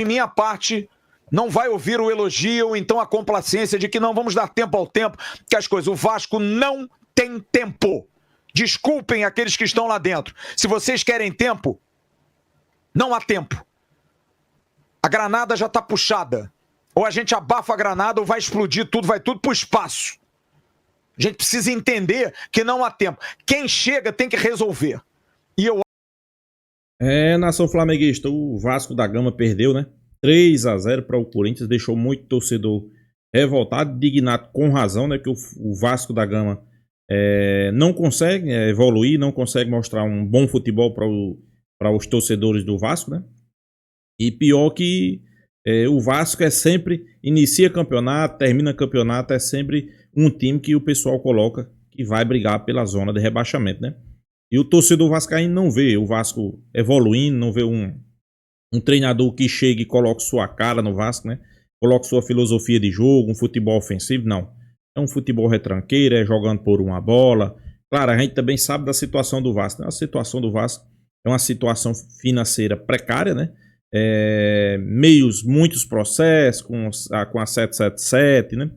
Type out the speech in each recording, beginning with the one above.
De minha parte, não vai ouvir o elogio ou então a complacência de que não vamos dar tempo ao tempo, que as coisas... O Vasco não tem tempo. Desculpem aqueles que estão lá dentro. Se vocês querem tempo, não há tempo. A granada já está puxada. Ou a gente abafa a granada ou vai explodir tudo, vai tudo para o espaço. A gente precisa entender que não há tempo. Quem chega tem que resolver. E eu... Nação flamenguista, o Vasco da Gama perdeu, né? 3-0 para o Corinthians, deixou muito torcedor revoltado, indignado com razão, né? Que o Vasco da Gama não consegue evoluir, não consegue mostrar um bom futebol para os torcedores do Vasco, né? E pior que o Vasco sempre inicia campeonato, termina campeonato, é sempre um time que o pessoal coloca que vai brigar pela zona de rebaixamento, né? E o torcedor vascaíno não vê o Vasco evoluindo, não vê um treinador que chega e coloca sua cara no Vasco, né? Coloca sua filosofia de jogo, um futebol ofensivo, não. É um futebol retranqueiro, é jogando por uma bola. Claro, a gente também sabe da situação do Vasco, né? A situação do Vasco é uma situação financeira precária, né? Muitos processos com a 777, né?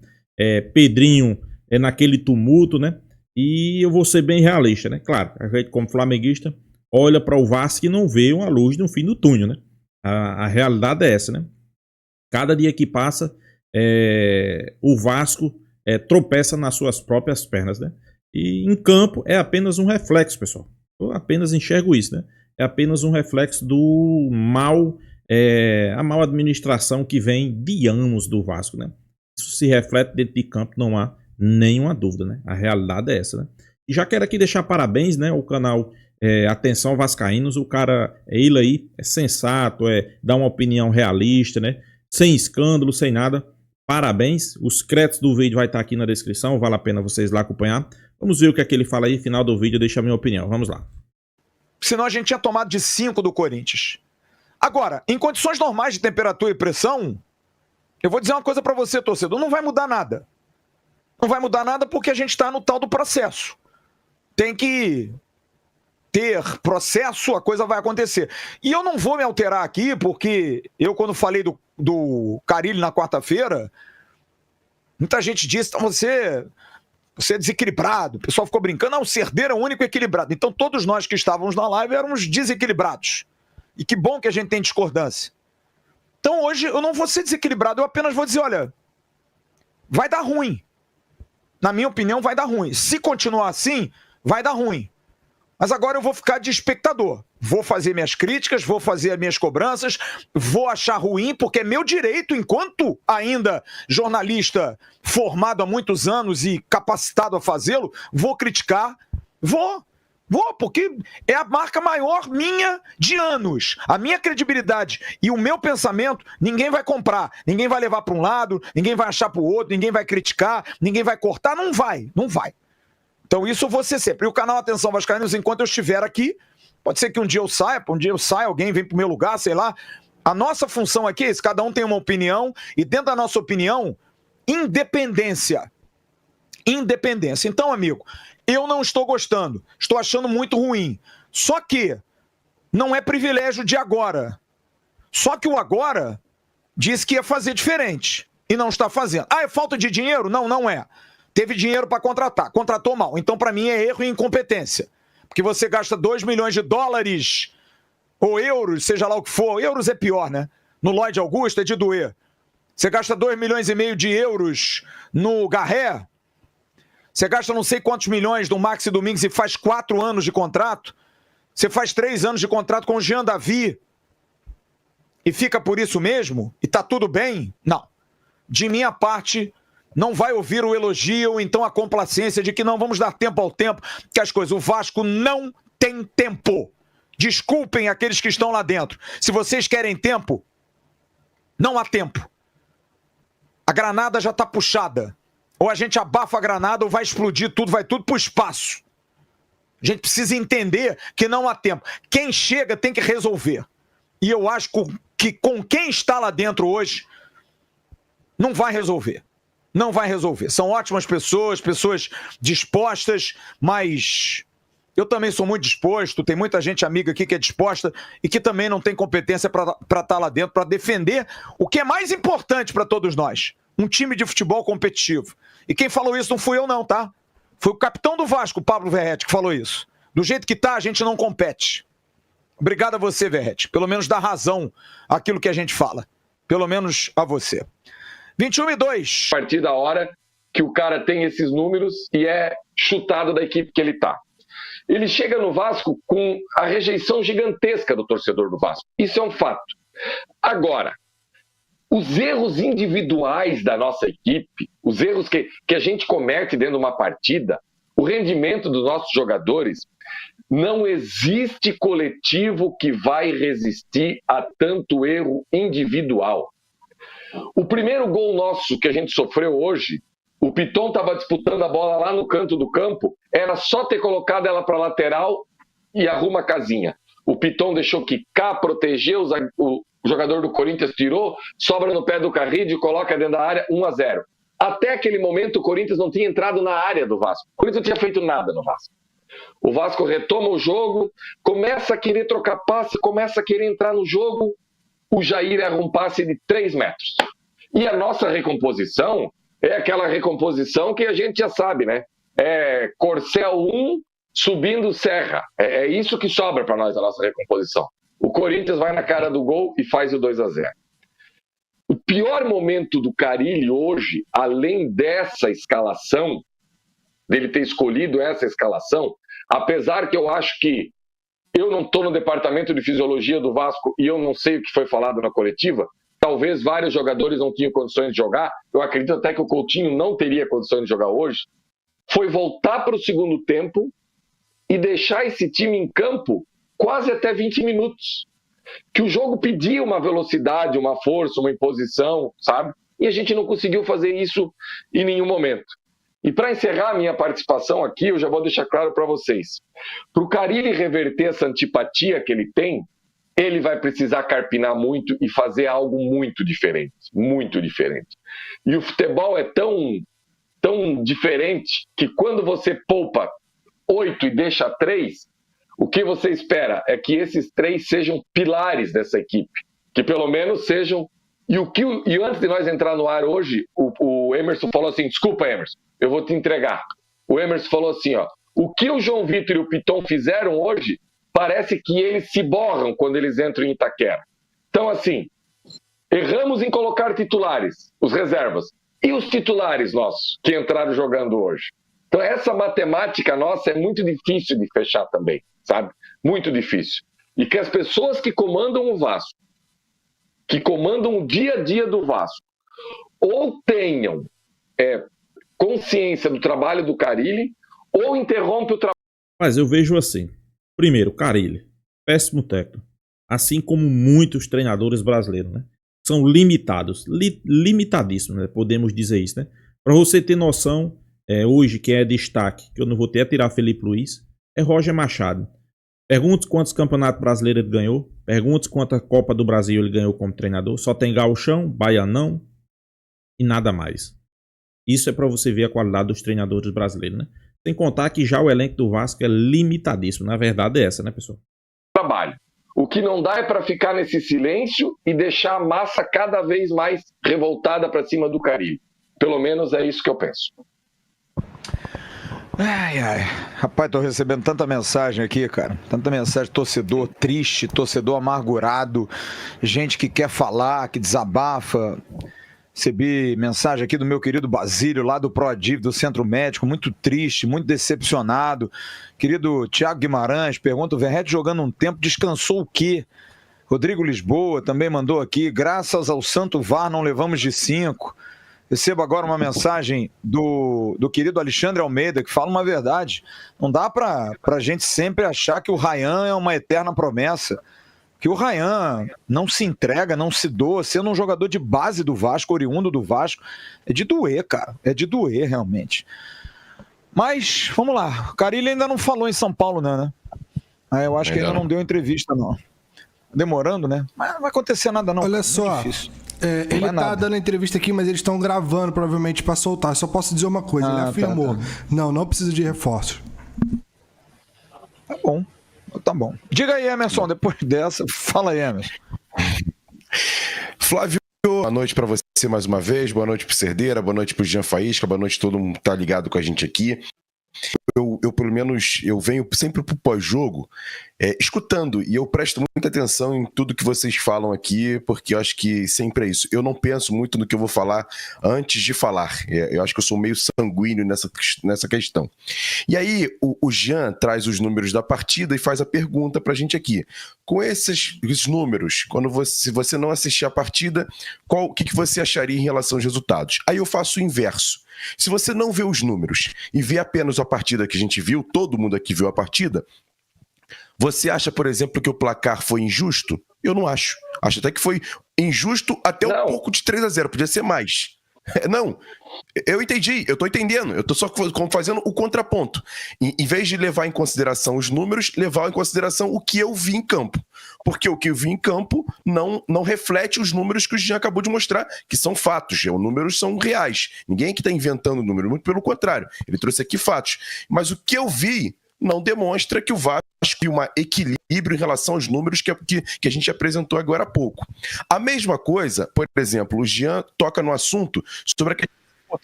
Pedrinho naquele tumulto, né? E eu vou ser bem realista, né? Claro, a gente como flamenguista olha para o Vasco e não vê uma luz no fim do túnel, né? A realidade é essa, né? Cada dia que passa, o Vasco tropeça nas suas próprias pernas, né? E em campo é apenas um reflexo, pessoal. Eu apenas enxergo isso, né? É apenas um reflexo do a mal administração que vem de anos do Vasco, né? Isso se reflete dentro de campo, não há nenhuma dúvida, né? A realidade é essa, né? E já quero aqui deixar parabéns, né? O canal Atenção Vascaínos, o cara, ele aí é sensato, dá uma opinião realista, né? Sem escândalo, sem nada. Parabéns. Os créditos do vídeo vai estar aqui na descrição, vale a pena vocês lá acompanhar. Vamos ver o que é que ele fala aí, final do vídeo, deixa a minha opinião. Vamos lá. Senão a gente tinha tomado de 5 do Corinthians. Agora, em condições normais de temperatura e pressão, eu vou dizer uma coisa para você, torcedor, não vai mudar nada. Não vai mudar nada porque a gente está no tal do processo. Tem que ter processo, a coisa vai acontecer. E eu não vou me alterar aqui, porque eu, quando falei do Carille na quarta-feira, muita gente disse, então você é desequilibrado. O pessoal ficou brincando, não, o Cerdeira é o único equilibrado. Então todos nós que estávamos na live éramos desequilibrados. E que bom que a gente tem discordância. Então hoje eu não vou ser desequilibrado, eu apenas vou dizer, olha, vai dar ruim. Na minha opinião, vai dar ruim. Se continuar assim, vai dar ruim. Mas agora eu vou ficar de espectador. Vou fazer minhas críticas, vou fazer as minhas cobranças, vou achar ruim, porque é meu direito, enquanto ainda jornalista formado há muitos anos e capacitado a fazê-lo, vou criticar, vou, porque é a marca maior minha de anos. A minha credibilidade e o meu pensamento, ninguém vai comprar, ninguém vai levar para um lado, ninguém vai achar para o outro, ninguém vai criticar, ninguém vai cortar, não vai. Então isso eu vou ser sempre. E o canal Atenção Vascaínos, enquanto eu estiver aqui, pode ser que um dia eu saia, alguém vem pro meu lugar, sei lá. A nossa função aqui é isso, cada um tem uma opinião, e dentro da nossa opinião, independência. Então, amigo, eu não estou gostando, estou achando muito ruim. Só que não é privilégio de agora. Só que o agora disse que ia fazer diferente, e não está fazendo. Ah, é falta de dinheiro? Não, não é. Teve dinheiro para contratar, contratou mal. Então, para mim, é erro e incompetência. Porque você gasta 2 milhões de dólares ou euros, seja lá o que for. Euros é pior, né? No Lloyd Augusto é de doer. Você gasta 2 milhões e meio de euros no Garré. Você gasta não sei quantos milhões no Maxi Domingues e faz 4 anos de contrato. Você faz 3 anos de contrato com o Jean Davi. E fica por isso mesmo? E tá tudo bem? Não. De minha parte, não vai ouvir o elogio ou então a complacência de que não vamos dar tempo ao tempo, que as coisas... O Vasco não tem tempo. Desculpem aqueles que estão lá dentro. Se vocês querem tempo, não há tempo. A granada já está puxada. Ou a gente abafa a granada ou vai explodir tudo, vai tudo para o espaço. A gente precisa entender que não há tempo. Quem chega tem que resolver. E eu acho que com quem está lá dentro hoje, não vai resolver. Não vai resolver. São ótimas pessoas, pessoas dispostas, mas Eu também sou muito disposto, tem muita gente amiga aqui que é disposta e que também não tem competência para estar lá dentro, para defender o que é mais importante para todos nós, um time de futebol competitivo. E quem falou isso não fui eu não, tá? Foi o capitão do Vasco, Pablo Verratti, que falou isso. Do jeito que tá, a gente não compete. Obrigado a você, Verratti. Pelo menos dá razão àquilo que a gente fala. Pelo menos a você. 21-2. A partir da hora que o cara tem esses números e é chutado da equipe que ele tá. Ele chega no Vasco com a rejeição gigantesca do torcedor do Vasco. Isso é um fato. Agora, os erros individuais da nossa equipe, os erros que a gente comete dentro de uma partida, o rendimento dos nossos jogadores, não existe coletivo que vai resistir a tanto erro individual. O primeiro gol nosso que a gente sofreu hoje, o Piton estava disputando a bola lá no canto do campo, era só ter colocado ela para a lateral e arruma a casinha. O Piton deixou quicar, protegeu, o jogador do Corinthians tirou, sobra no pé do Carrillo e coloca dentro da área 1-0. Até aquele momento o Corinthians não tinha entrado na área do Vasco. O Corinthians não tinha feito nada no Vasco. O Vasco retoma o jogo, começa a querer trocar passe, começa a querer entrar no jogo, o Jair erra um passe de 3 metros. E a nossa recomposição é aquela recomposição que a gente já sabe, né? É Corcel 1 subindo Serra. É isso que sobra para nós, a nossa recomposição. O Corinthians vai na cara do gol e faz o 2-0. O pior momento do Carille hoje, além dessa escalação, dele ter escolhido essa escalação, apesar que eu acho que eu não estou no departamento de fisiologia do Vasco e eu não sei o que foi falado na coletiva, talvez vários jogadores não tinham condições de jogar, eu acredito até que o Coutinho não teria condições de jogar hoje, foi voltar para o segundo tempo e deixar esse time em campo quase até 20 minutos. Que o jogo pedia uma velocidade, uma força, uma imposição, sabe? E a gente não conseguiu fazer isso em nenhum momento. E para encerrar a minha participação aqui, eu já vou deixar claro para vocês. Para o Carille reverter essa antipatia que ele tem, ele vai precisar carpinar muito e fazer algo muito diferente. Muito diferente. E o futebol é tão diferente que quando você poupa 8 e deixa 3, o que você espera é que esses 3 sejam pilares dessa equipe. Que pelo menos sejam... E antes de nós entrar no ar hoje, o Emerson falou assim, desculpa, Emerson, eu vou te entregar. O Emerson falou assim, ó, o que o João Vitor e o Piton fizeram hoje, parece que eles se borram quando eles entram em Itaquera. Então, assim, erramos em colocar titulares, os reservas, e os titulares nossos, que entraram jogando hoje. Então, essa matemática nossa é muito difícil de fechar também, sabe? Muito difícil. E que as pessoas que comandam o Vasco, que comandam o dia a dia do Vasco, ou tenham consciência do trabalho do Carille, ou interrompe o trabalho. Mas eu vejo assim. Primeiro, Carille, péssimo técnico. Assim como muitos treinadores brasileiros, né? São limitados. Limitadíssimos, né? Podemos dizer isso, né? Para você ter noção, hoje quem é destaque, que eu não vou ter a tirar Felipe Luiz, é Roger Machado. Pergunte quantos campeonatos brasileiros ele ganhou. Pergunte quanta Copa do Brasil ele ganhou como treinador. Só tem Gauchão, Baianão e nada mais. Isso é para você ver a qualidade dos treinadores brasileiros, né? Sem contar que já o elenco do Vasco é limitadíssimo. Na verdade é essa, né, pessoal? Trabalho. O que não dá é para ficar nesse silêncio e deixar a massa cada vez mais revoltada para cima do Carille. Pelo menos é isso que eu penso. Ai, rapaz, tô recebendo tanta mensagem aqui, cara. Tanta mensagem, torcedor triste, torcedor amargurado, gente que quer falar, que desabafa. Recebi mensagem aqui do meu querido Basílio, lá do Prodiv, do Centro Médico, muito triste, muito decepcionado. Querido Thiago Guimarães, pergunta, o Verratti jogando um tempo, descansou o quê? Rodrigo Lisboa também mandou aqui, graças ao Santo VAR não levamos de 5. Recebo agora uma mensagem do querido Alexandre Almeida, que fala uma verdade. Não dá pra gente sempre achar que o Ryan é uma eterna promessa. Que o Ryan não se entrega, não se doa, sendo um jogador de base do Vasco, oriundo do Vasco. É de doer, cara. É de doer, realmente. Mas, vamos lá. O Carille ainda não falou em São Paulo, né? Eu acho que ainda não deu entrevista, não. Demorando, né? Mas não vai acontecer nada, não. Olha só. Ele tá dando entrevista aqui, mas eles estão gravando, provavelmente, pra soltar. Só posso dizer uma coisa. Ele afirmou, não precisa de reforço. Tá bom. Tá bom. Diga aí, Emerson, depois dessa, fala aí, Emerson. Flávio, boa noite para você mais uma vez, boa noite pro Cerdeira, boa noite pro Jean Faísca, boa noite a todo mundo que tá ligado com a gente aqui. Eu pelo menos, eu venho sempre pro pós-jogo escutando, e eu presto muita atenção em tudo que vocês falam aqui, porque eu acho que sempre é isso. Eu não penso muito no que eu vou falar antes de falar. Eu acho que eu sou meio sanguíneo nessa questão. E aí, o Jean traz os números da partida e faz a pergunta pra gente aqui. Com esses números, se você não assistir a partida, o que você acharia em relação aos resultados? Aí eu faço o inverso. Se você não vê os números e vê apenas a partida que a gente viu, todo mundo aqui viu a partida, você acha, por exemplo, que o placar foi injusto? Eu não acho. Acho até que foi injusto até um pouco de 3-0, podia ser mais. Não, eu entendi, eu tô entendendo, eu tô só fazendo o contraponto. Em vez de levar em consideração os números, levar em consideração o que eu vi em campo. Porque o que eu vi em campo não reflete os números que o Jean acabou de mostrar, que são fatos, os números são reais. Ninguém aqui está inventando número, muito pelo contrário, ele trouxe aqui fatos. Mas o que eu vi não demonstra que o Vasco tem um equilíbrio em relação aos números que a gente apresentou agora há pouco. A mesma coisa, por exemplo, o Jean toca no assunto sobre aqueles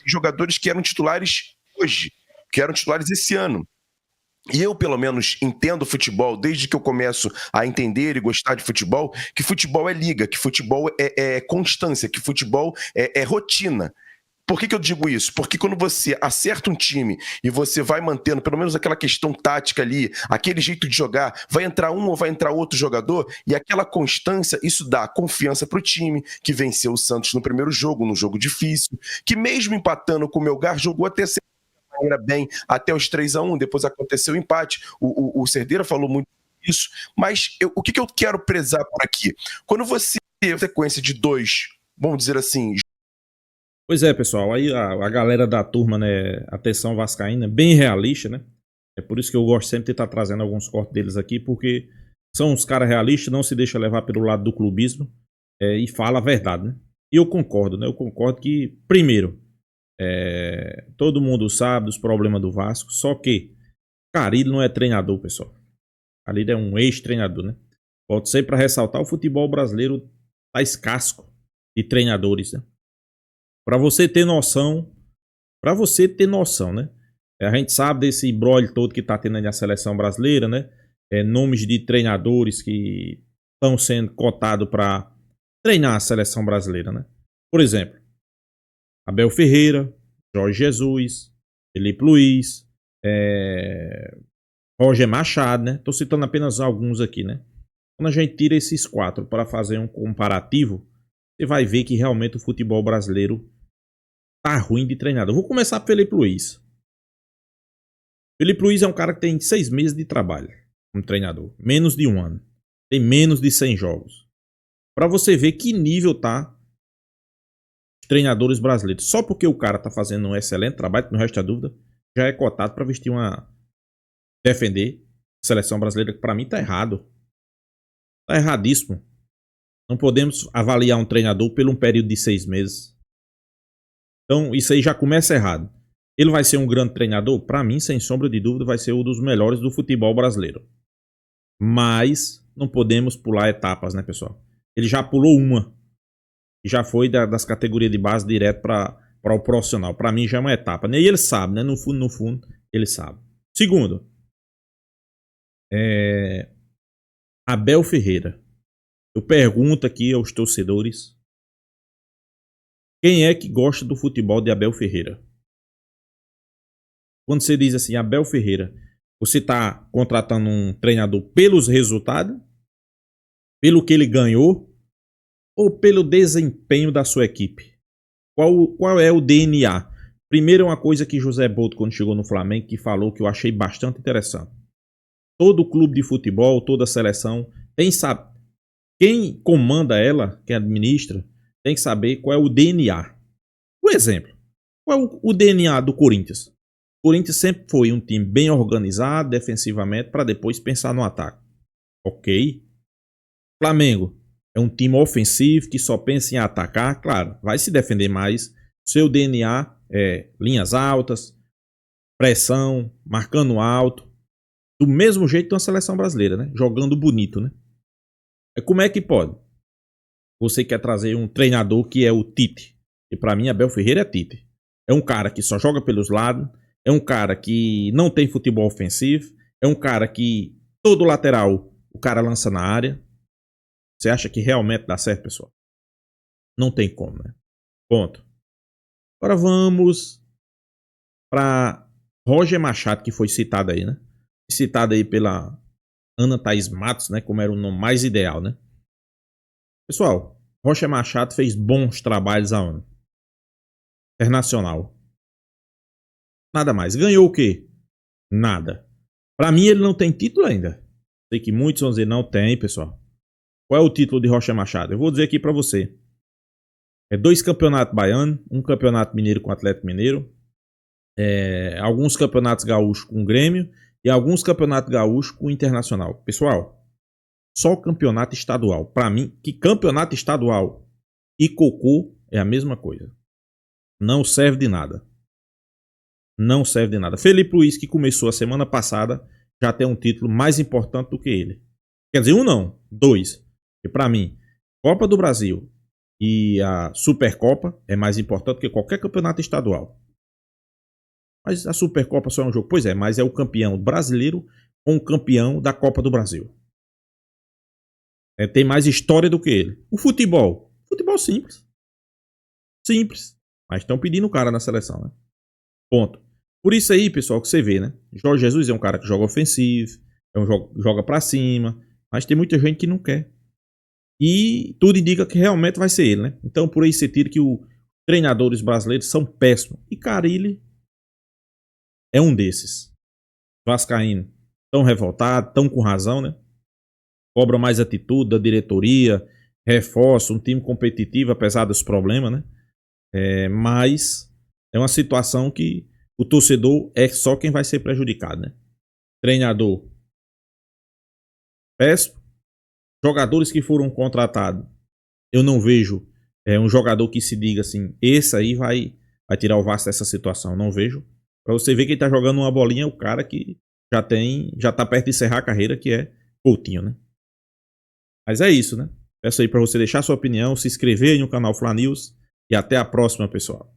jogadores que eram titulares hoje, que eram titulares esse ano. E eu, pelo menos, entendo futebol desde que eu começo a entender e gostar de futebol, que futebol é liga, que futebol é constância, que futebol é rotina. Por que eu digo isso? Porque quando você acerta um time e você vai mantendo pelo menos aquela questão tática ali, aquele jeito de jogar, vai entrar um ou vai entrar outro jogador, e aquela constância, isso dá confiança pro time, que venceu o Santos no primeiro jogo, num jogo difícil, que mesmo empatando com o Melgar, jogou até bem até os 3-1, depois aconteceu o empate. O Cerdeira falou muito disso, mas o que eu quero prezar por aqui? Quando você tem sequência de dois, vamos dizer assim... Pois é, pessoal, aí a galera da turma, né, atenção vascaína, bem realista, né? É por isso que eu gosto sempre de estar trazendo alguns cortes deles aqui, porque são uns caras realistas, não se deixa levar pelo lado do clubismo e fala a verdade, né? E eu concordo, né? Eu concordo que, primeiro, todo mundo sabe dos problemas do Vasco, só que Carille não é treinador, pessoal. Carille é um ex-treinador, né? Pode ser para ressaltar, o futebol brasileiro tá escasso de treinadores, né? Para você ter noção, né? A gente sabe desse imbróglio todo que tá tendo aí na seleção brasileira, né? Nomes de treinadores que estão sendo cotados para treinar a seleção brasileira, né? Por exemplo, Abel Ferreira, Jorge Jesus, Felipe Luiz, Roger Machado, né? Tô citando apenas alguns aqui, né? Quando a gente tira esses 4 para fazer um comparativo, você vai ver que realmente o futebol brasileiro tá ruim de treinador. Vou começar por Felipe Luiz. Felipe Luiz é um cara que tem 6 meses de trabalho como treinador. Menos de 1 ano. Tem menos de 100 jogos. Para você ver que nível tá os treinadores brasileiros. Só porque o cara tá fazendo um excelente trabalho, não resta dúvida, já é cotado para vestir defender a seleção brasileira, que para mim tá errado. Tá erradíssimo. Não podemos avaliar um treinador por um período de 6 meses. Então, isso aí já começa errado. Ele vai ser um grande treinador? Para mim, sem sombra de dúvida, vai ser um dos melhores do futebol brasileiro. Mas não podemos pular etapas, né, pessoal? Ele já pulou uma. E já foi das categorias de base direto para o profissional. Para mim, já é uma etapa. E ele sabe, né? No fundo, ele sabe. Segundo, Abel Ferreira. Eu pergunto aqui aos torcedores: quem é que gosta do futebol de Abel Ferreira? Quando você diz assim, Abel Ferreira, você está contratando um treinador pelos resultados, pelo que ele ganhou, ou pelo desempenho da sua equipe? Qual é o DNA? Primeiro, uma coisa que José Boto, quando chegou no Flamengo, que falou que eu achei bastante interessante. Todo clube de futebol, toda seleção, quem comanda ela, quem administra, tem que saber qual é o DNA. Por exemplo, qual é o DNA do Corinthians? O Corinthians sempre foi um time bem organizado defensivamente para depois pensar no ataque. Ok. Flamengo é um time ofensivo que só pensa em atacar. Claro, vai se defender mais. Seu DNA é linhas altas, pressão, marcando alto. do mesmo jeito da seleção brasileira, né? Jogando bonito, né? Como é que pode? Você quer trazer um treinador que é o Tite. E pra mim, Abel Ferreira é Tite. É um cara que só joga pelos lados. É um cara que não tem futebol ofensivo. É um cara que todo lateral o cara lança na área. Você acha que realmente dá certo, pessoal? Não tem como, né? Ponto. Agora vamos para Roger Machado, que foi citado aí, né? Citado aí pela Ana Thaís Matos, né? Como era o nome mais ideal, né? Pessoal, Roger Machado fez bons trabalhos há ano. Internacional. Nada mais. Ganhou o quê? Nada. Pra mim, ele não tem título ainda. Sei que muitos vão dizer, não tem, pessoal. Qual é o título de Roger Machado? Eu vou dizer aqui pra você. É 2 campeonatos baianos, um campeonato mineiro com o Atlético Mineiro, alguns campeonatos gaúchos com o Grêmio e alguns campeonatos gaúchos com o Internacional. Pessoal, só o campeonato estadual. Pra mim, que campeonato estadual e cocô é a mesma coisa. Não serve de nada. Não serve de nada. Felipe Luiz, que começou a semana passada, já tem um título mais importante do que ele. Quer dizer, um não, 2. E pra mim, Copa do Brasil e a Supercopa é mais importante que qualquer campeonato estadual. Mas a Supercopa só é um jogo? Pois é, mas é o campeão brasileiro com o campeão da Copa do Brasil. Tem mais história do que ele. O futebol. Futebol simples. Simples. Mas estão pedindo o cara na seleção, né? Ponto. Por isso aí, pessoal, que você vê, né? Jorge Jesus é um cara que joga ofensivo, joga pra cima, mas tem muita gente que não quer. E tudo indica que realmente vai ser ele, né? Então por aí você tira que os treinadores brasileiros são péssimos. E Carille é um desses. Vascaíno, tão revoltado, tão com razão, né? Cobra mais atitude da diretoria, reforça um time competitivo, apesar dos problemas, né? Mas é uma situação que o torcedor é só quem vai ser prejudicado, né? Treinador péssimo. Jogadores que foram contratados, eu não vejo um jogador que se diga assim, esse aí vai tirar o Vasco dessa situação. Não vejo. Pra você ver que ele tá jogando uma bolinha, o cara que já tá perto de encerrar a carreira, que é Coutinho, né? Mas é isso, né? Peço aí pra você deixar sua opinião, se inscrever aí no canal Fla News e até a próxima, pessoal.